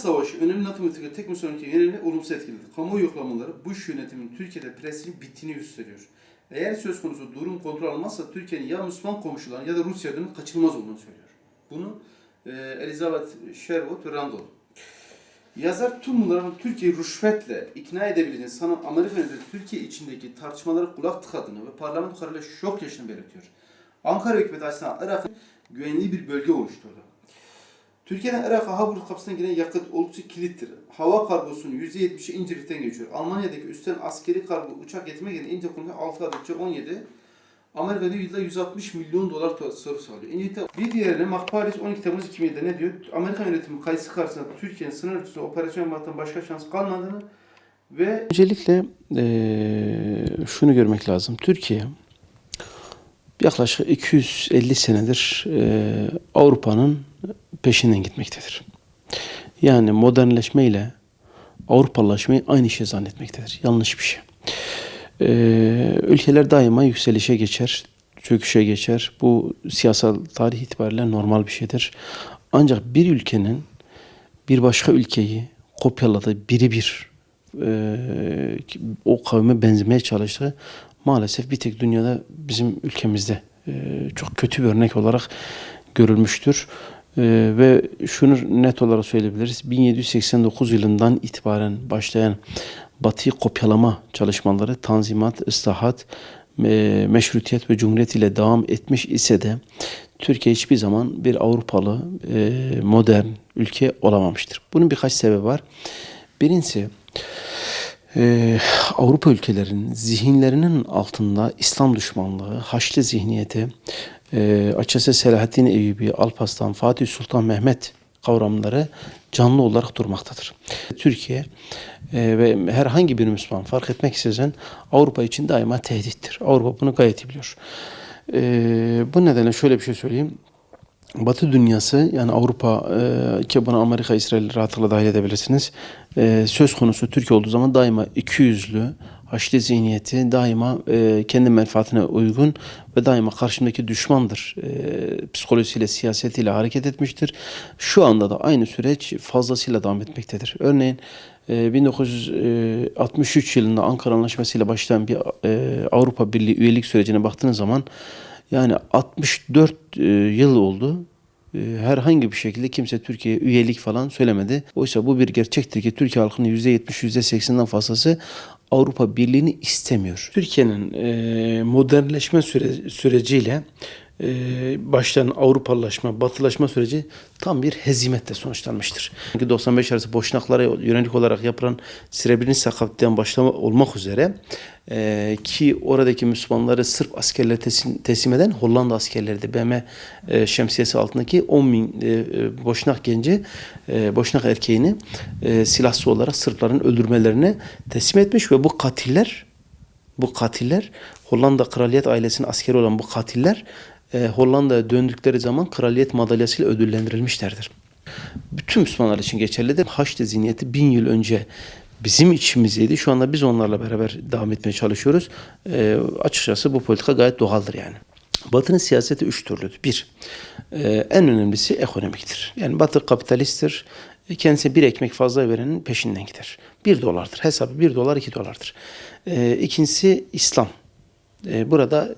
Savaşı önemli NATO müttefikleri tek Müslüman ülke genelinde olumsuz etkiledi. Kamuoyu yoklamaları Bush yönetiminin Türkiye'de presinin bittiğini gösteriyor. Eğer söz konusu durum kontrol almazsa Türkiye'nin ya Müslüman komşuların ya da Rusya'nın kaçınılmaz olduğunu söylüyor. Bunu Elizabeth Sherwood ve Randall. Yazar tüm bunların Türkiye'yi rüşvetle ikna edebileceğini sanan Amerika yönetimi Türkiye içindeki tartışmalara kulak tıkadığını ve parlamento kararıyla şok yaşını belirtiyor. Ankara hükümeti açısından Irak'ın güvenli bir bölge oluşturdu. Türkiye'den Irak'a Haburg kapısına giren yakıt oldukça kilittir. Hava kargosunun %70'i İncirlik'ten geçiyor. Almanya'daki üstten askeri kargo uçak getirmek yerine İncirlik konuda 6 adet 17. Amerika'da yılda 160 milyon dolar tasarruf sağlıyor. İngiltere bir diğerine Makparis 12 Temmuz 2007'de ne diyor? Amerika yönetimi kayısı karşısında Türkiye'nin sınır ötesi operasyon yapmaktan başka şans kalmadığını ve öncelikle şunu görmek lazım. Türkiye yaklaşık 250 senedir Avrupa'nın peşinden gitmektedir. Yani modernleşme ile Avrupalılaşmayı aynı şey zannetmektedir. Yanlış bir şey. Ülkeler daima yükselişe geçer, çöküşe geçer. Bu siyasal tarih itibariyle normal bir şeydir. Ancak bir ülkenin bir başka ülkeyi kopyaladığı birebir o kavme benzemeye çalıştığı maalesef bir tek dünyada bizim ülkemizde çok kötü bir örnek olarak görülmüştür. Ve şunu net olarak söyleyebiliriz. 1789 yılından itibaren başlayan Batı'yı kopyalama çalışmaları Tanzimat, ıslahat, meşrutiyet ve cumhuriyet ile devam etmiş ise de Türkiye hiçbir zaman bir Avrupalı modern ülke olamamıştır. Bunun birkaç sebebi var. Birincisi Avrupa ülkelerinin zihinlerinin altında İslam düşmanlığı, Haçlı zihniyeti, açıkçası Selahaddin Eyyubi, Alparslan, Fatih Sultan Mehmet kavramları canlı olarak durmaktadır. Türkiye ve herhangi bir Müslüman fark etmeksizin Avrupa için daima tehdittir. Avrupa bunu gayet iyi biliyor. Bu nedenle şöyle bir şey söyleyeyim. Batı dünyası yani Avrupa ki buna Amerika, İsrail'i rahatlıkla dahil edebilirsiniz. Söz konusu Türkiye olduğu zaman daima ikiyüzlü, Haçlı zihniyeti daima kendi menfaatine uygun ve daima karşımdaki düşmandır psikolojisiyle, siyasetiyle hareket etmiştir. Şu anda da aynı süreç fazlasıyla devam etmektedir. Örneğin 1963 yılında Ankara Anlaşması ile başlayan bir Avrupa Birliği üyelik sürecine baktığınız zaman yani 64 yıl oldu. Herhangi bir şekilde kimse Türkiye'ye üyelik falan söylemedi. Oysa bu bir gerçektir ki Türkiye halkının %70, %80'den fazlası Avrupa Birliği'ni istemiyor. Türkiye'nin modernleşme süreciyle başlayan Avrupalılaşma, Batılaşma süreci tam bir hezimetle sonuçlanmıştır. 95 arası Boşnaklara yönelik olarak yapılan Srebrenica katliamı başlama olmak üzere ki oradaki Müslümanları Sırp askerleri teslim eden Hollanda askerleri de BM şemsiyesi altındaki 10 bin Boşnak genci, Boşnak erkeğini silahsız olarak Sırpların öldürmelerine teslim etmiş ve bu katiller Hollanda kraliyet ailesinin askeri olan bu katiller Hollanda'ya döndükleri zaman kraliyet madalyasıyla ödüllendirilmişlerdir. Bütün Müslümanlar için geçerlidir. Haçlı zihniyeti 1000 yıl önce bizim içimizdeydi. Şu anda biz onlarla beraber devam etmeye çalışıyoruz. Açıkçası bu politika gayet doğaldır yani. Batı'nın siyaseti 3 türlüdür. Bir, en önemlisi ekonomiktir. Yani Batı kapitalisttir. Kendisine bir ekmek fazla verenin peşinden gider. 1 dolardır. Hesabı 1 dolar 2 dolardır. İkincisi İslam. Burada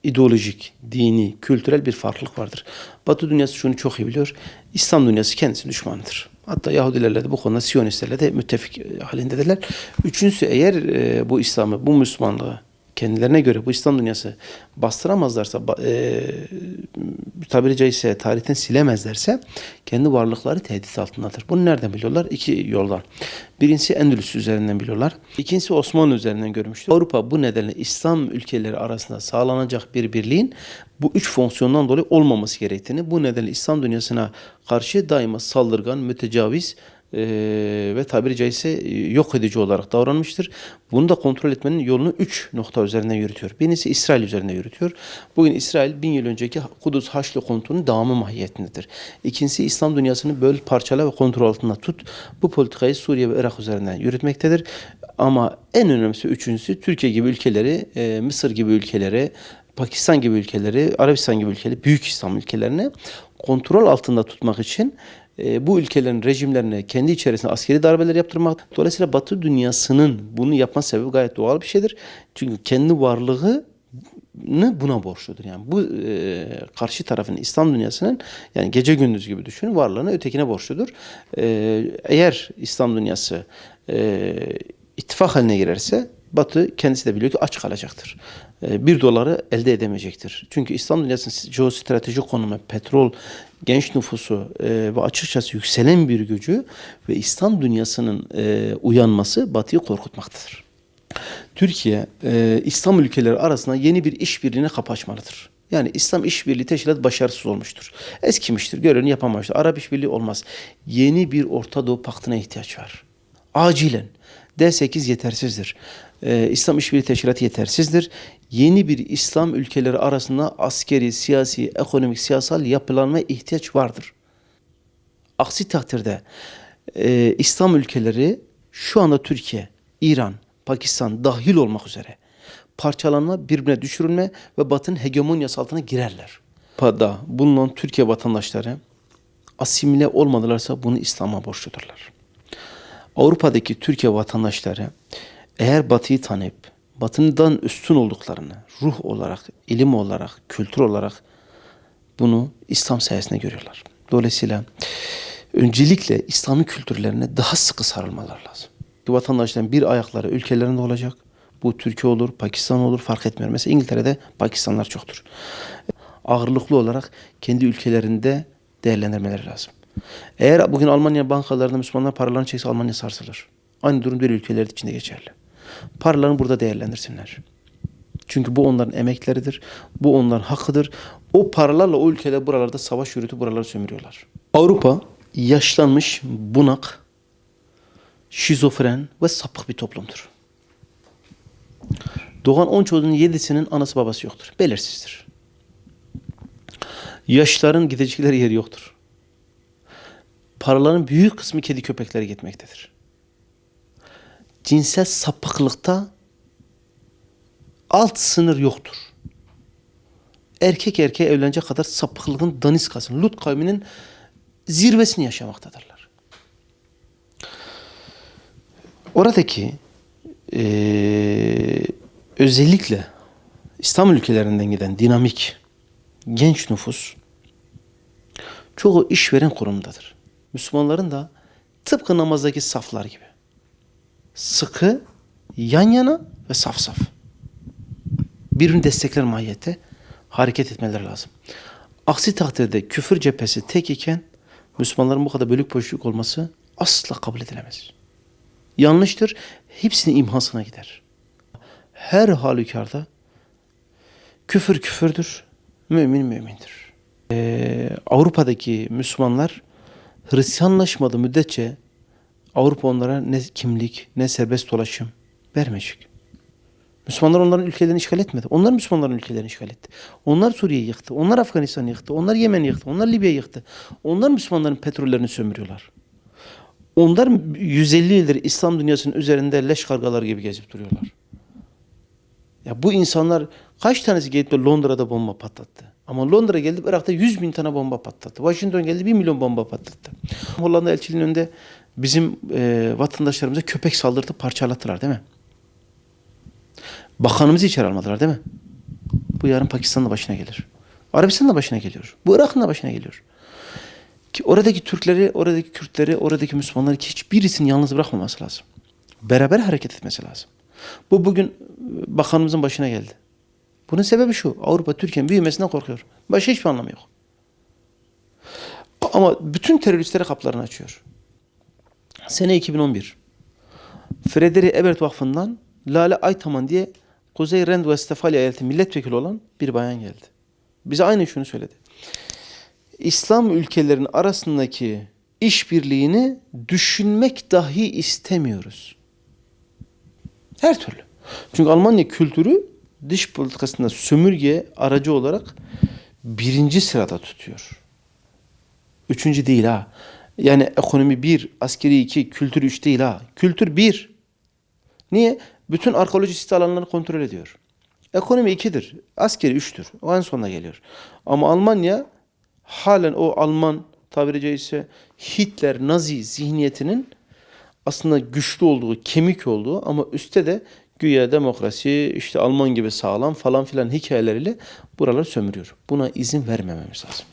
ideolojik, dini, kültürel bir farklılık vardır. Batı dünyası şunu çok iyi biliyor. İslam dünyası kendisi düşmanıdır. Hatta Yahudilerle de bu konuda Siyonistlerle de müttefik halindedirler. Üçüncüsü eğer bu İslam'ı, bu Müslümanlığı kendilerine göre bu İslam dünyası bastıramazlarsa, tabiri caizse tarihten silemezlerse kendi varlıkları tehdit altındadır. Bunu nereden biliyorlar? 2 yoldan. Birincisi Endülüs üzerinden biliyorlar. İkincisi Osmanlı üzerinden görmüştür. Avrupa bu nedenle İslam ülkeleri arasında sağlanacak bir birliğin bu 3 fonksiyondan dolayı olmaması gerektiğini, bu nedenle İslam dünyasına karşı daima saldırgan, mütecaviz ve tabiri caizse yok edici olarak davranmıştır. Bunu da kontrol etmenin yolunu 3 nokta üzerinden yürütüyor. Birincisi İsrail üzerinden yürütüyor. Bugün İsrail 1000 yıl önceki Kudüs Haçlı komutunun devamı mahiyetindedir. İkincisi İslam dünyasını böl, parçala ve kontrol altında tut. Bu politikayı Suriye ve Irak üzerinden yürütmektedir. Ama en önemlisi üçüncüsü Türkiye gibi ülkeleri, Mısır gibi ülkeleri, Pakistan gibi ülkeleri, Arabistan gibi ülkeleri, büyük İslam ülkelerini kontrol altında tutmak için bu ülkelerin rejimlerine kendi içerisinde askeri darbeler yaptırmak. Dolayısıyla Batı dünyasının bunu yapma sebebi gayet doğal bir şeydir. Çünkü kendi varlığını buna borçludur. Yani bu karşı tarafın İslam dünyasının, yani gece gündüz gibi düşünün, varlığını ötekine borçludur. Eğer İslam dünyası ittifak haline girerse Batı kendisi de biliyor ki aç kalacaktır. 1 doları elde edemeyecektir. Çünkü İslam dünyasının jeostratejik konumu, petrol, genç nüfusu ve açıkçası yükselen bir gücü ve İslam dünyasının uyanması Batı'yı korkutmaktadır. Türkiye, İslam ülkeleri arasında yeni bir işbirliğine kapı açmalıdır. Yani İslam İşbirliği Teşkilatı başarısız olmuştur. Eskimiştir, görevini yapamamıştır. Arap İşbirliği olmaz. Yeni bir Orta Doğu Paktı'na ihtiyaç var. Acilen. D8 yetersizdir. İslam İşbirliği Teşkilatı yetersizdir. Yeni bir İslam ülkeleri arasında askeri, siyasi, ekonomik, siyasal yapılanmaya ihtiyaç vardır. Aksi takdirde İslam ülkeleri şu anda Türkiye, İran, Pakistan dahil olmak üzere parçalanma, birbirine düşürülme ve Batı'nın hegemonyası altına girerler. Avrupa'da bulunan Türkiye vatandaşları asimile olmadılarsa bunu İslam'a borçludurlar. Avrupa'daki Türkiye vatandaşları eğer Batı'yı tanıyıp Batı'dan üstün olduklarını ruh olarak, ilim olarak, kültür olarak bunu İslam sayesinde görüyorlar. Dolayısıyla öncelikle İslami kültürlerine daha sıkı sarılmalar lazım. Vatandaşların bir ayakları ülkelerinde olacak. Bu Türkiye olur, Pakistan olur, fark etmiyor. Mesela İngiltere'de Pakistanlar çoktur. Ağırlıklı olarak kendi ülkelerinde değerlendirmeleri lazım. Eğer bugün Almanya bankalarında Müslümanlar paralarını çekse Almanya sarsılır. Aynı durum diğer ülkeler için de geçerli. Paralarını burada değerlendirsinler. Çünkü bu onların emekleridir. Bu onların hakkıdır. O paralarla o ülkeler buralarda savaş yürütüp buraları sömürüyorlar. Avrupa yaşlanmış, bunak, şizofren ve sapık bir toplumdur. Doğan 10 çocuğun 7'sinin anası babası yoktur. Belirsizdir. Yaşların gidecekleri yeri yoktur. Paraların büyük kısmı kedi köpeklere gitmektedir. Cinsel sapıklıkta alt sınır yoktur. Erkek erkeğe evlenecek kadar sapıklığın daniskasını, Lut kavminin zirvesini yaşamaktadırlar. Oradaki özellikle İslam ülkelerinden giden dinamik genç nüfus çoğu işveren konumdadır. Müslümanların da tıpkı namazdaki saflar gibi sıkı, yan yana ve saf saf birbirini destekler mahiyette hareket etmeleri lazım. Aksi takdirde küfür cephesi tek iken Müslümanların bu kadar bölük pörçük olması asla kabul edilemez. Yanlıştır. Hepsinin imhasına gider. Her halükarda küfür küfürdür. Mümin mümindir. Avrupa'daki Müslümanlar Hristiyanlaşmadığı müddetçe Avrupa onlara ne kimlik ne serbest dolaşım vermeyecek. Müslümanlar onların ülkelerini işgal etmedi. Onlar Müslümanların ülkelerini işgal etti. Onlar Suriye'yi yıktı. Onlar Afganistan'ı yıktı. Onlar Yemen'i yıktı. Onlar Libya'yı yıktı. Onlar Müslümanların petrollerini sömürüyorlar. Onlar 150 yıldır İslam dünyasının üzerinde leş kargalar gibi gezip duruyorlar. Ya bu insanlar kaç tanesi gelip de Londra'da bomba patlattı? Ama Londra geldi Irak'ta 100.000 tane bomba patlattı. Washington geldi 1 milyon bomba patlattı. Hollanda elçiliğinin önünde bizim vatandaşlarımıza köpek saldırdı, parçalattılar değil mi? Bakanımızı içeri almadılar değil mi? Bu yarın Pakistan'ın başına gelir. Arabistan'ın başına geliyor. Bu Irak'ın başına geliyor. Ki oradaki Türkleri, oradaki Kürtleri, oradaki Müslümanları hiçbirisini yalnız bırakmaması lazım. Beraber hareket etmesi lazım. Bu bugün bakanımızın başına geldi. Bunun sebebi şu. Avrupa Türkiye'nin büyümesinden korkuyor. Başka hiçbir anlamı yok. Ama bütün teröristlere kapılarını açıyor. Sene 2011. Frederick Ebert Vakfı'ndan Lale Aytaman diye Kuzey Ren-Vestfalya eyaleti milletvekili olan bir bayan geldi. Bize aynı şunu söyledi. İslam ülkelerinin arasındaki işbirliğini düşünmek dahi istemiyoruz. Her türlü. Çünkü Almanya kültürü dış politikasında sömürge aracı olarak 1. sırada tutuyor. 3. değil ha. Yani ekonomi 1, askeri 2, kültür 3 değil ha. Kültür 1. Niye? Bütün arkeoloji site alanlarını kontrol ediyor. Ekonomi 2'dir. Askeri 3'tür. O en sonuna geliyor. Ama Almanya halen o Alman tabiri caizse Hitler, Nazi zihniyetinin aslında güçlü olduğu, kemik olduğu ama üstte de güya demokrasi, işte Alman gibi sağlam falan filan hikayeleriyle buraları sömürüyor. Buna izin vermememiz lazım.